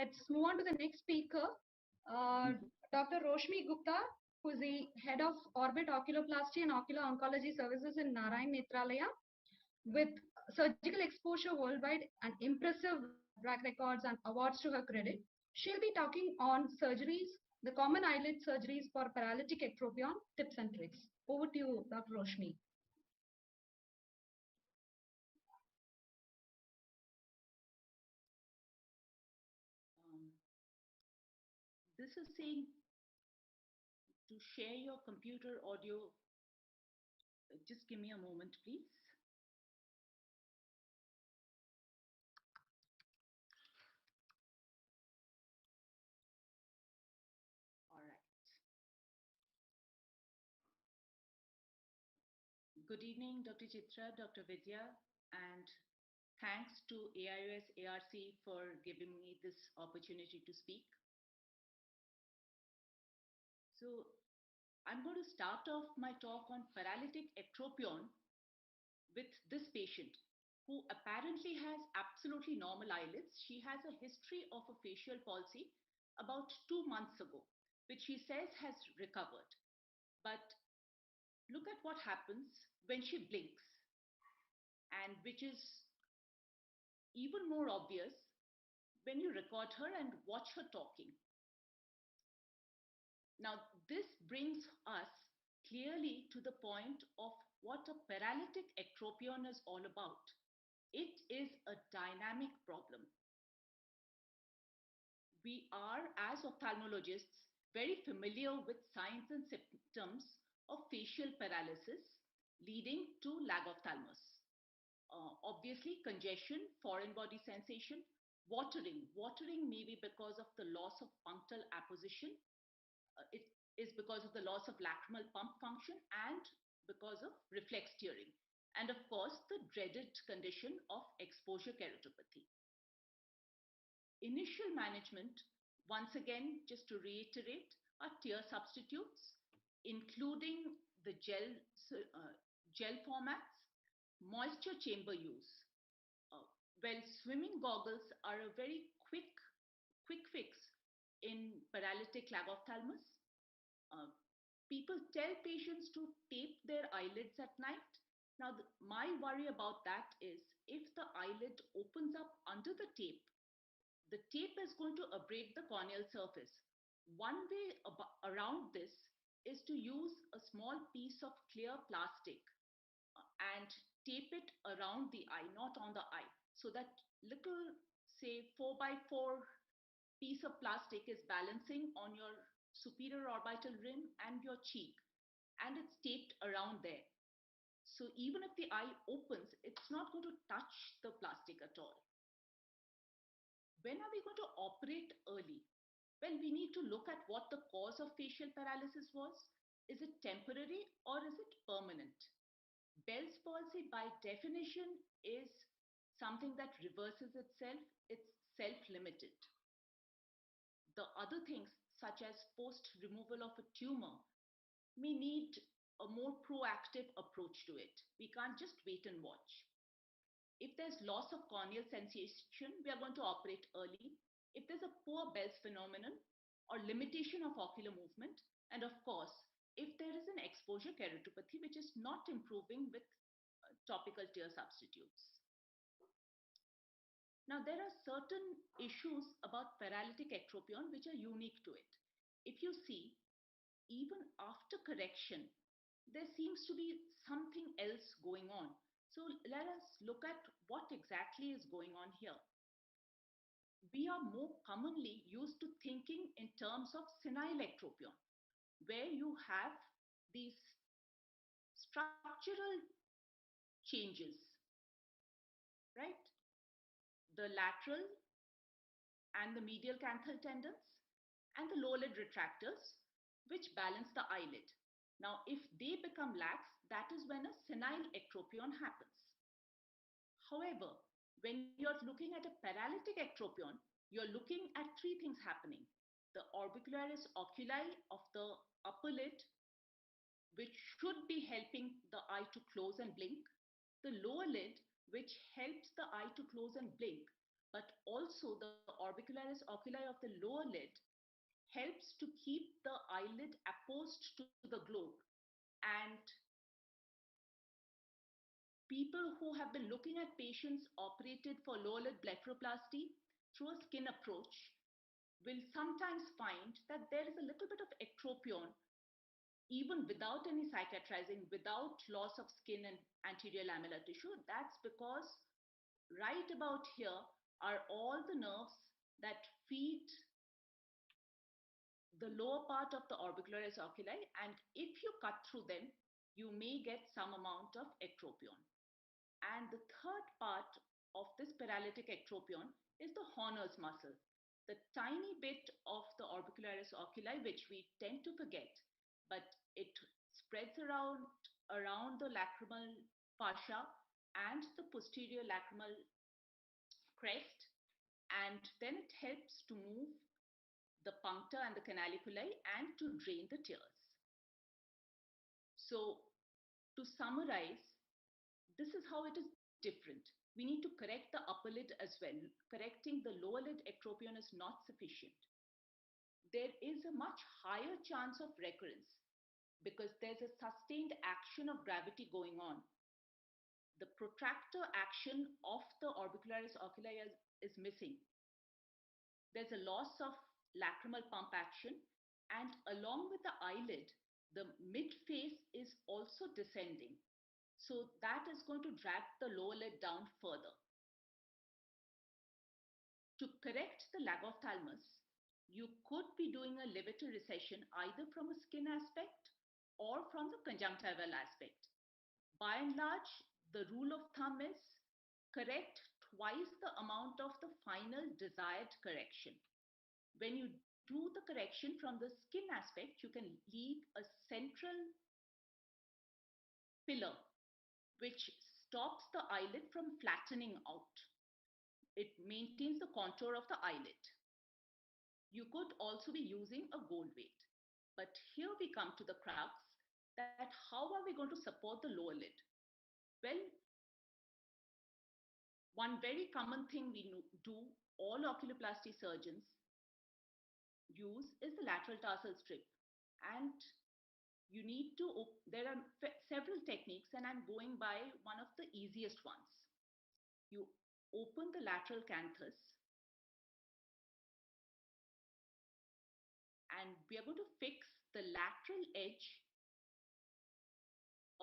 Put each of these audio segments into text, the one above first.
let's move on to the next speaker, uh, Mhm. Dr. Roshmi Gupta, who is the head of Orbit Oculoplasty and Ocular Oncology Services in Narayan Netralaya, with surgical exposure worldwide and impressive track records and awards to her credit. She'll be talking on surgeries, the common eyelid surgeries for paralytic ectropion, tips and tricks. Over to you, Dr. Roshmi. Um, this is saying to share your computer audio. Just give me a moment, please. All right. Good evening, Dr. Chitra, Dr. Vidya, and thanks to AIOS ARC for giving me this opportunity to speak. So, I'm going to start off my talk on paralytic ectropion with this patient who apparently has absolutely normal eyelids. She has a history of a facial palsy about 2 months ago, which she says has recovered. But look at what happens when she blinks, and which is even more obvious when you record her and watch her talking. Now, this brings us clearly to the point of what a paralytic ectropion is all about. It is a dynamic problem. We are, as ophthalmologists, very familiar with signs and symptoms of facial paralysis leading to lag ophthalmos. Obviously, congestion, foreign body sensation, watering. Watering may be because of the loss of punctal apposition. It is because of the loss of lacrimal pump function and because of reflex tearing. And of course, the dreaded condition of exposure keratopathy. Initial management, once again, just to reiterate, are tear substitutes, including the gel formats, moisture chamber use. Uh, well, swimming goggles are a very quick fix in paralytic lag ophthalmos. Uh, People tell patients to tape their eyelids at night. Now, my worry about that is if the eyelid opens up under the tape is going to abrade the corneal surface. One way around this is to use a small piece of clear plastic and tape it around the eye, not on the eye. So that little, say, 4 by 4 piece of plastic is balancing on your superior orbital rim and your cheek, and it's taped around there. So even if the eye opens, it's not going to touch the plastic at all. When are we going to operate early? Well, we need to look at what the cause of facial paralysis was. Is it temporary or is it permanent? Bell's palsy, by definition, is something that reverses itself. It's self-limited. The other things, such as post-removal of a tumor, may need a more proactive approach to it. We can't just wait and watch. If there's loss of corneal sensation, we are going to operate early. If there's a poor Bell's phenomenon or limitation of ocular movement, and of course, if there is an exposure keratopathy which is not improving with topical tear substitutes. Now, there are certain issues about paralytic ectropion which are unique to it. If you see, even after correction, there seems to be something else going on. So let us look at what exactly is going on here. We are more commonly used to thinking in terms of senile ectropion, where you have these structural changes, right? The lateral and the medial canthal tendons and the lower lid retractors, which balance the eyelid. Now, if they become lax, that is when a senile ectropion happens. However, when you're looking at a paralytic ectropion, you're looking at three things happening. The orbicularis oculi of the upper lid, which should be helping the eye to close and blink. The lower lid, which helps the eye to close and blink, but also the orbicularis oculi of the lower lid helps to keep the eyelid apposed to the globe. And people who have been looking at patients operated for lower lid blepharoplasty through a skin approach will sometimes find that there is a little bit of ectropion even without any cicatrizing, without loss of skin and anterior lamellar tissue. That's because right about here are all the nerves that feed the lower part of the orbicularis oculi, and if you cut through them, you may get some amount of ectropion. And the third part of this paralytic ectropion is the Horner's muscle, the tiny bit of the orbicularis oculi which we tend to forget, but it spreads around the lacrimal fascia and the posterior lacrimal crest, and then it helps to move the puncta and the canaliculi and to drain the tears. So, to summarize, this is how it is different. We need to correct the upper lid as well. Correcting the lower lid ectropion is not sufficient. There is a much higher chance of recurrence because there's a sustained action of gravity going on. The protractor action of the orbicularis oculi is missing. There's a loss of lacrimal pump action, and along with the eyelid, the midface is also descending. So that is going to drag the lower lid down further. To correct the lagophthalmus, you could be doing a levator recession either from a skin aspect or from the conjunctival aspect. By and large, the rule of thumb is correct twice the amount of the final desired correction. When you do the correction from the skin aspect, you can leave a central pillar which stops the eyelid from flattening out. It maintains the contour of the eyelid. You could also be using a gold weight. But here we come to the crux, that how are we going to support the lower lid? Well, one very common thing we do, all oculoplasty surgeons use, is the lateral tarsal strip. And you need to, there are several techniques, and I'm going by one of the easiest ones. You open the lateral canthus, and we are going to fix the lateral edge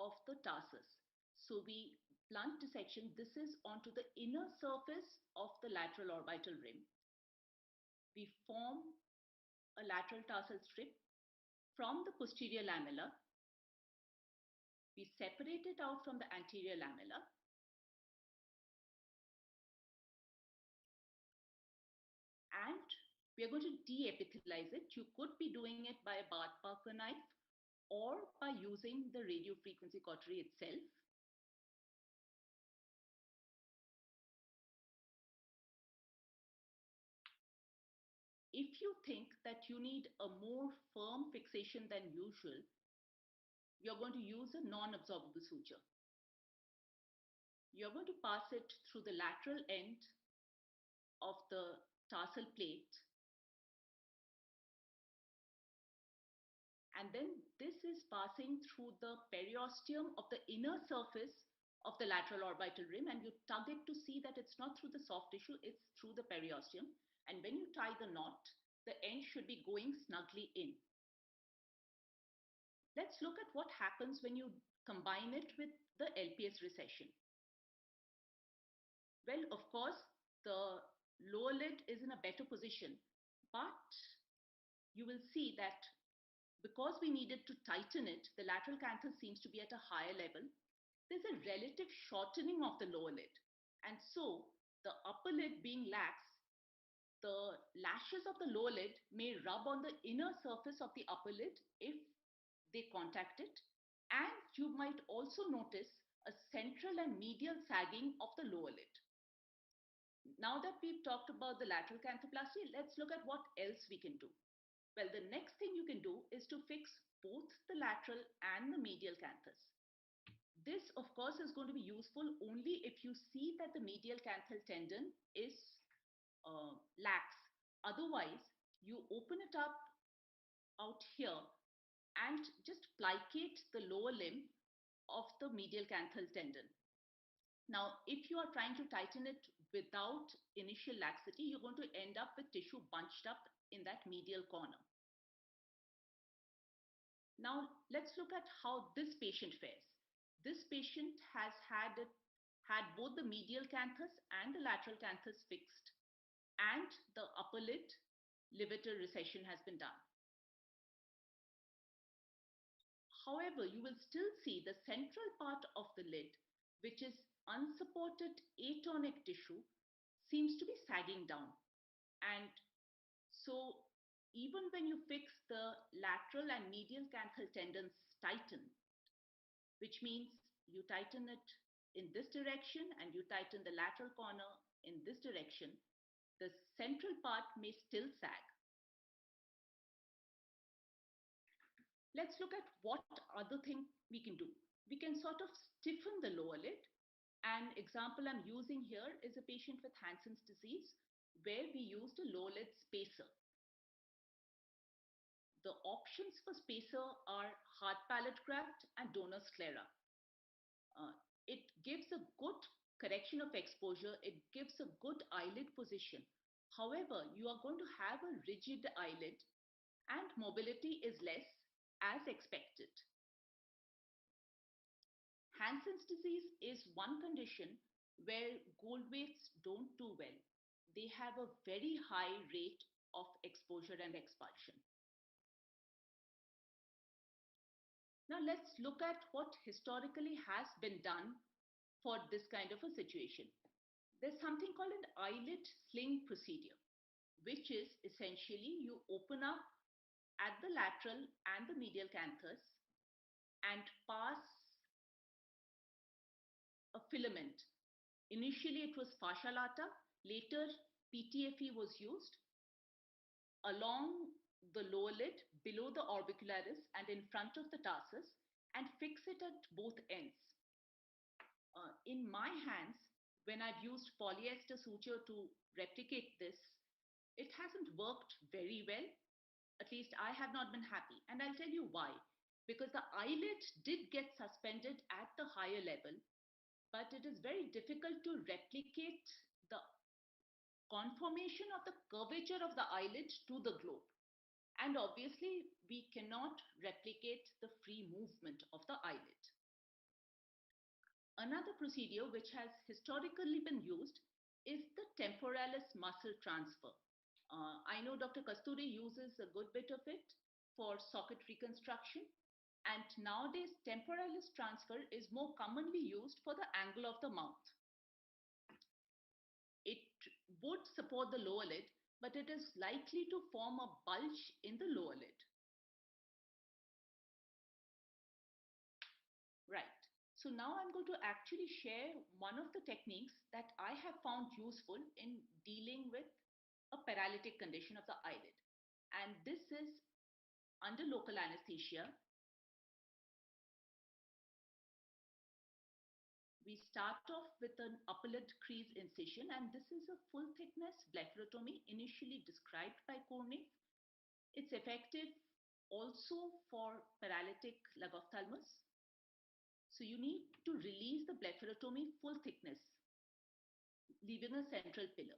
of the tarsus. So we blunt dissection, this is onto the inner surface of the lateral orbital rim. We form a lateral tarsal strip from the posterior lamella. We separate it out from the anterior lamella. And we are going to de-epithelize it. You could be doing it by a Bart Parker knife or by using the radiofrequency cautery itself. If you think that you need a more firm fixation than usual, you're going to use a non-absorbable suture. You're going to pass it through the lateral end of the tarsal plate. And then this is passing through the periosteum of the inner surface of the lateral orbital rim, and you tug it to see that it's not through the soft tissue, it's through the periosteum. And when you tie the knot, the end should be going snugly in. Let's look at what happens when you combine it with the LPS recession. Well, of course, the lower lid is in a better position, but you will see that because we needed to tighten it, the lateral canthus seems to be at a higher level. There's a relative shortening of the lower lid. And so the upper lid being lax, the lashes of the lower lid may rub on the inner surface of the upper lid if they contact it. And you might also notice a central and medial sagging of the lower lid. Now that we've talked about the lateral canthoplasty, let's look at what else we can do. Well, the next thing you can do is to fix both the lateral and the medial canthus. This, of course, is going to be useful only if you see that the medial canthal tendon is lax. Otherwise, you open it up out here and just plicate the lower limb of the medial canthal tendon. Now, if you are trying to tighten it without initial laxity, you're going to end up with tissue bunched up in that medial corner. Now, let's look at how this patient fares. This patient has had both the medial canthus and the lateral canthus fixed, and the upper lid levator recession has been done. However, you will still see the central part of the lid, which is unsupported atonic tissue, seems to be sagging down. And so, even when you fix the lateral and medial canthal tendons tighten, which means you tighten it in this direction and you tighten the lateral corner in this direction, the central part may still sag. Let's look at what other thing we can do. We can sort of stiffen the lower lid. An example I'm using here is a patient with Hansen's disease where we used a lower lid spacer. The options for spacer are hard palate graft and donor sclera. It gives a good correction of exposure. It gives a good eyelid position. However, you are going to have a rigid eyelid and mobility is less as expected. Hansen's disease is one condition where gold weights don't do well. They have a very high rate of exposure and expulsion. Now let's look at what historically has been done for this kind of a situation. There's something called an eyelid sling procedure, which is essentially you open up at the lateral and the medial canthus and pass a filament. Initially, it was fascia lata. Later, PTFE was used along the lower lid, below the orbicularis and in front of the tarsus, and fix it at both ends. In my hands, when I've used polyester suture to replicate this, it hasn't worked very well. At least I have not been happy. And I'll tell you why. Because the eyelid did get suspended at the higher level, but it is very difficult to replicate the conformation of the curvature of the eyelid to the globe. And obviously, we cannot replicate the free movement of the eyelid. Another procedure which has historically been used is the temporalis muscle transfer. I know Dr. Kasturi uses a good bit of it for socket reconstruction. And nowadays, temporalis transfer is more commonly used for the angle of the mouth. It would support the lower lid, but it is likely to form a bulge in the lower lid. Right. So now I'm going to actually share one of the techniques that I have found useful in dealing with a paralytic condition of the eyelid. And this is under local anesthesia. We start off with an upper lid crease incision, and this is a full thickness blepharotomy initially described by Kornev. It's effective also for paralytic lug ophthalmos. So you need to release the blepharotomy full thickness, leaving a central pillar.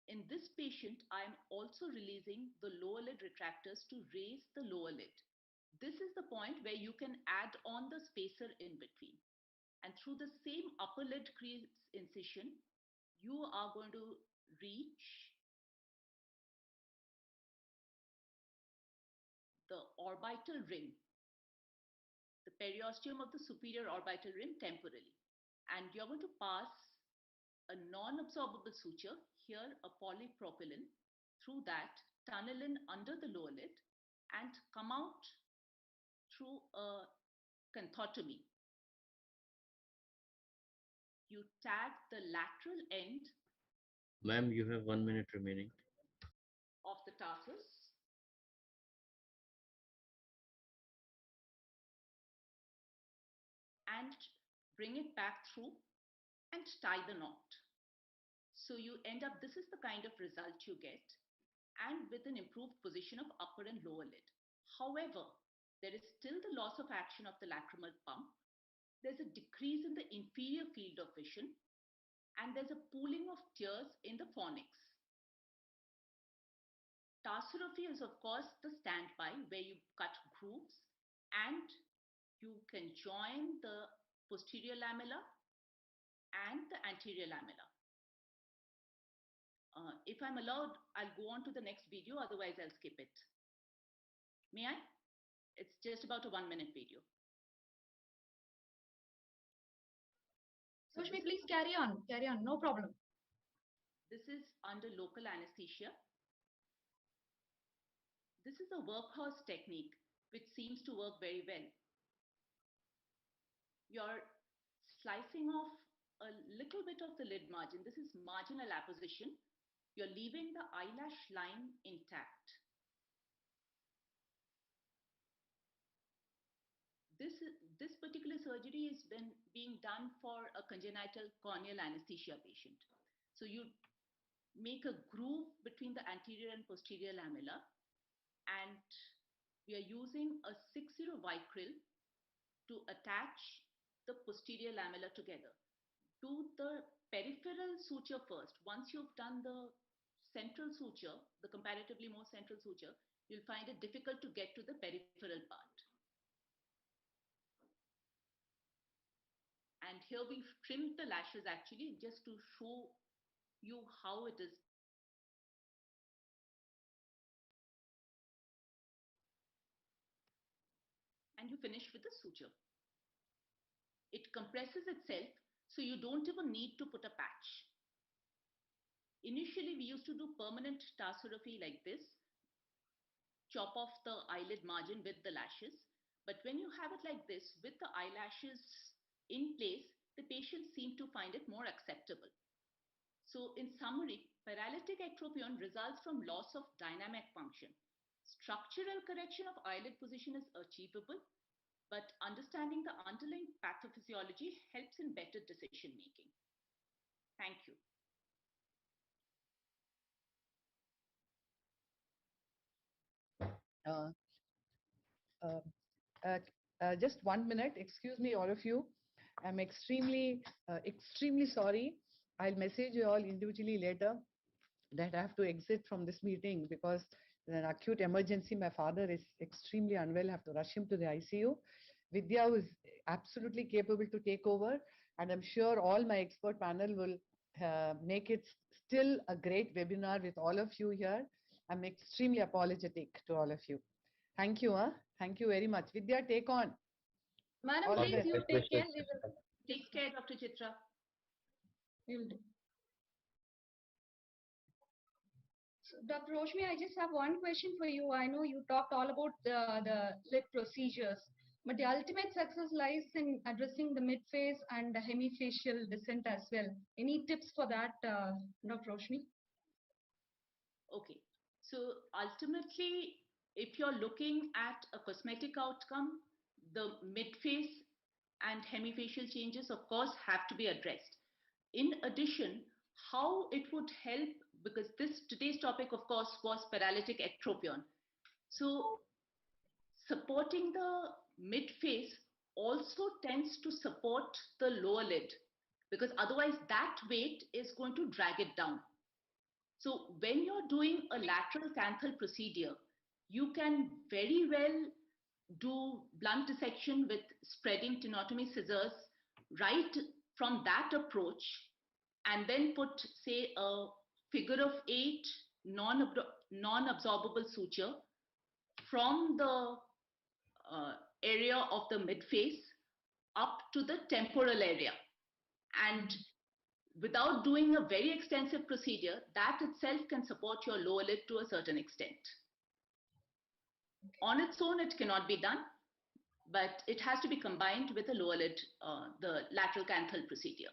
In this patient, I am also releasing the lower lid retractors to raise the lower lid. This is the point where you can add on the spacer in between. And through the same upper lid crease incision, you are going to reach the orbital rim, the periosteum of the superior orbital rim temporally. And you're going to pass a non-absorbable suture, here a polypropylene, through that, tunnel in under the lower lid and come out through a canthotomy. You tag the lateral end. Ma'am, you have 1 minute remaining. Of the tarsus. And bring it back through and tie the knot. So you end up, this is the kind of result you get, and with an improved position of upper and lower lid. However, there is still the loss of action of the lacrimal pump. There's a decrease in the inferior field of vision, and there's a pooling of tears in the fornix. Tarsorrhaphy is, of course, the standby where you cut grooves and you can join the posterior lamella and the anterior lamella. If I'm allowed, I'll go on to the next video, otherwise I'll skip it. May I? It's just about a 1-minute video. Roshni, please carry on, no problem. This is under local anesthesia. This is a workhorse technique which seems to work very well. You're slicing off a little bit of the lid margin. This is marginal apposition. You're leaving the eyelash line intact. This particular surgery is being done for a congenital corneal anesthesia patient. So you make a groove between the anterior and posterior lamella, and we are using a 6-0 vicryl to attach the posterior lamella together. Do the peripheral suture first. Once you've done the central suture, the comparatively more central suture, you'll find it difficult to get to the peripheral part. And here we've trimmed the lashes actually just to show you how it is. And you finish with the suture. It compresses itself, so you don't even need to put a patch. Initially, we used to do permanent tarsorrhaphy like this, chop off the eyelid margin with the lashes. But when you have it like this, with the eyelashes in place, the patients seem to find it more acceptable. So in summary, paralytic ectropion results from loss of dynamic function. Structural correction of eyelid position is achievable, but understanding the underlying pathophysiology helps in better decision making. Thank you. Just 1 minute. Excuse me, all of you. I'm extremely sorry. I'll message you all individually later that I have to exit from this meeting because there's an acute emergency. My father is extremely unwell. I have to rush him to the ICU. Vidya is absolutely capable to take over, and I'm sure all my expert panel will make it still a great webinar with all of you here. I'm extremely apologetic to all of you. Thank you. Thank you very much. Vidya, take on. Madam, All please, you take care. Take care, Dr. Chitra. We will do. So, Dr. Roshni, I just have one question for you. I know you talked all about the lid procedures, but the ultimate success lies in addressing the mid-face and the hemifacial descent as well. Any tips for that, Dr. Roshni? Okay, so ultimately, if you're looking at a cosmetic outcome, the mid-face and hemifacial changes, of course, have to be addressed. In addition, how it would help, because today's topic, of course, was paralytic ectropion. So supporting the mid-face also tends to support the lower lid, because otherwise that weight is going to drag it down. So when you're doing a lateral canthal procedure, you can very well do blunt dissection with spreading tenotomy scissors right from that approach, and then put, say, a figure of 8 non-absorbable suture from the area of the midface up to the temporal area. And without doing a very extensive procedure, that itself can support your lower lid to a certain extent. On its own, it cannot be done, but it has to be combined with the lower lid, the lateral canthal procedure.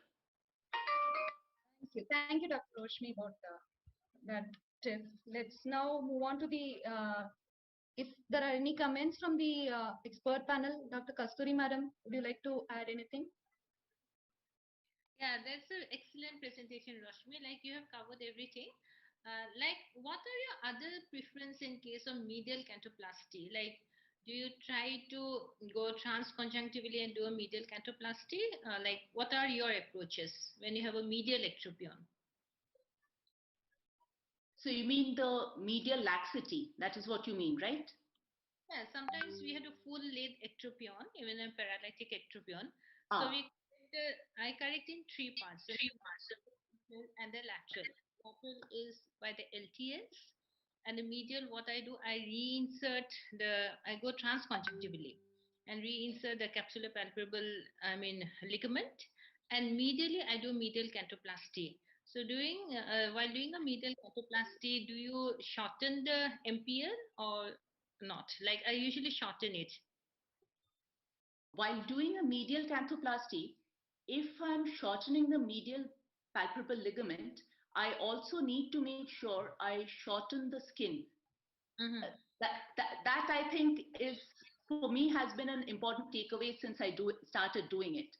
Thank you, Dr. Roshni, about that tip. Let's now move on to the, if there are any comments from the expert panel. Dr. Kasturi, madam, would you like to add anything? Yeah, that's an excellent presentation, Rashmi. Like you have covered everything. Like, what are your other preference in case of medial cantoplasty? Like, do you try to go transconjunctively and do a medial cantoplasty? Like, what are your approaches when you have a medial ectropion? So you mean the medial laxity? That is what you mean, right? Yeah, sometimes we had a full lid ectropion, even a paralytic ectropion. So Ah, I correct in three parts. The medial and the lateral. Lateral is by the LTS, and the medial, what I do, I go transconjunctively and reinsert the capsulopalpebral, ligament, and medially I do medial cantoplasty. So while doing a medial cantoplasty, do you shorten the MPL or not? Like I usually shorten it. while doing a medial canthoplasty, if I'm shortening the medial palpebral ligament, I also need to make sure I shorten the skin. Mm-hmm. That I think is for me has been an important takeaway since I started doing it,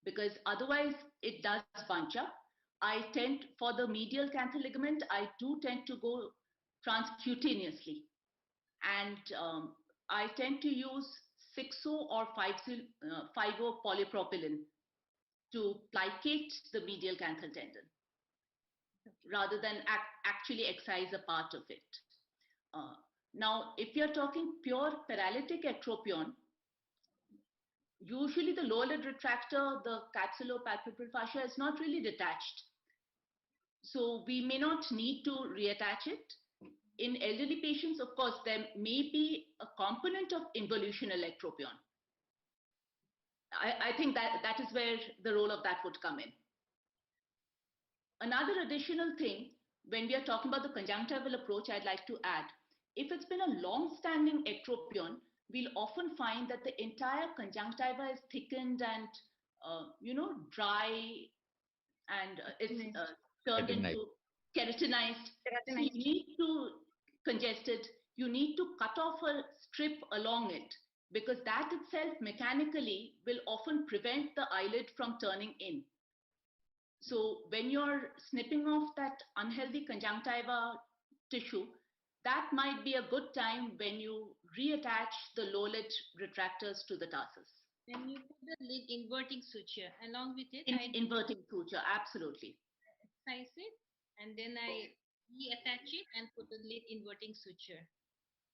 because otherwise it does bunch up. I tend for the medial canthal ligament, I do tend to go transcutaneously, and I tend to use 6-O or 5-O polypropylene to plicate the medial canthal tendon rather than actually excise a part of it. Uh, Now, if you're talking pure paralytic ectropion, usually the lower lid retractor, the capsulopalpebral fascia is not really detached. So we may not need to reattach it. In elderly patients, of course, there may be a component of involutional ectropion. I think that is where the role of that would come in. Another additional thing, when we are talking about the conjunctival approach, I'd like to add, if it's been a long-standing ectropion, we'll often find that the entire conjunctiva is thickened and, dry, and it's turned Keratinized. into keratinized. So you Keratinized. need to congested, you need to cut off a strip along it, because that itself mechanically will often prevent the eyelid from turning in. So when you're snipping off that unhealthy conjunctiva tissue, that might be a good time when you reattach the low lid retractors to the tarsus. Then you put the lid inverting suture along with it. Inverting suture, absolutely. Size it, and then I reattach it and put the lid inverting suture.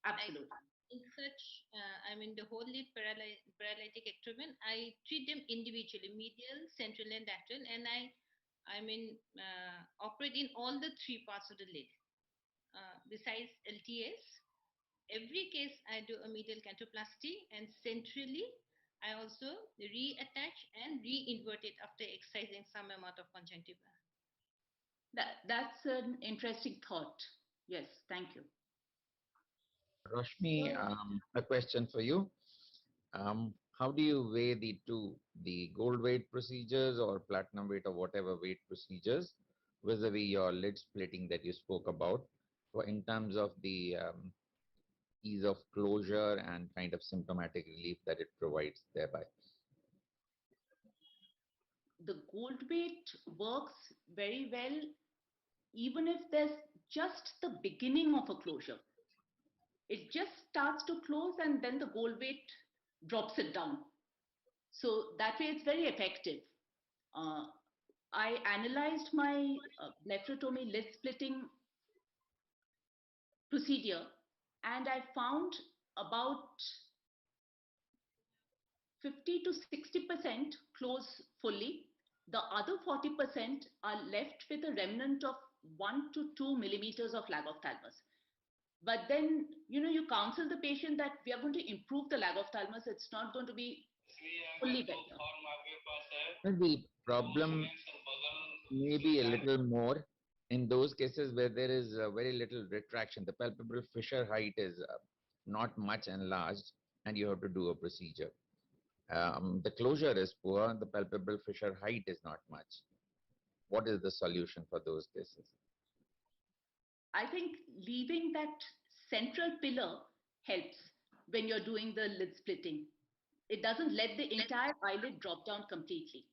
Absolutely. In such, the whole lid paralytic ectropion, I treat them individually, medial, central, and lateral, and operate in all the three parts of the lid. Besides LTS, every case I do a medial cantoplasty, and centrally I also reattach and reinvert it after excising some amount of conjunctiva. That's an interesting thought. Yes, thank you. Roshni, a question for you. How do you weigh the two, the gold weight procedures or platinum weight or whatever weight procedures vis-a-vis your lid splitting that you spoke about, in terms of the ease of closure and kind of symptomatic relief that it provides thereby? The gold weight works very well even if there's just the beginning of a closure. It just starts to close and then the gold weight drops it down. So that way it's very effective. I analyzed my blepharotomy lid splitting procedure, and I found about 50 to 60% close fully. The other 40% are left with a remnant of 1 to 2 millimeters of lag of thalamus. But then, you counsel the patient that we are going to improve the lag of thalamus. It's not going to be fully better. The problem may be a little more in those cases where there is very little retraction. The palpebral fissure height is not much enlarged and you have to do a procedure. The closure is poor, the palpebral fissure height is not much. What is the solution for those cases? I think leaving that central pillar helps when you're doing the lid splitting. It doesn't let the entire eyelid drop down completely.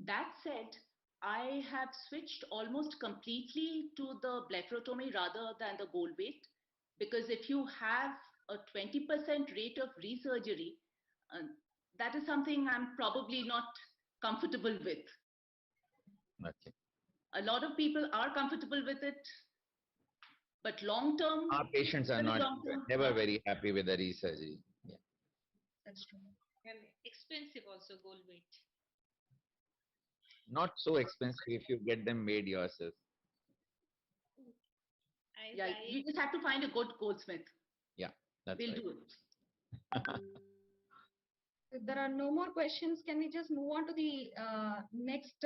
That said, I have switched almost completely to the blepharotomy rather than the gold weight, because if you have a 20% rate of resurgery, uh, that is something I'm probably not comfortable with. Okay. A lot of people are comfortable with it, but long term, Our patients are very not long term, never very happy with the resurgery. Yeah. That's true. And expensive also gold weight. Not so expensive if you get them made yourself. yeah, you just have to find a good goldsmith. That's They'll right. do it. If there are no more questions, can we just move on to the next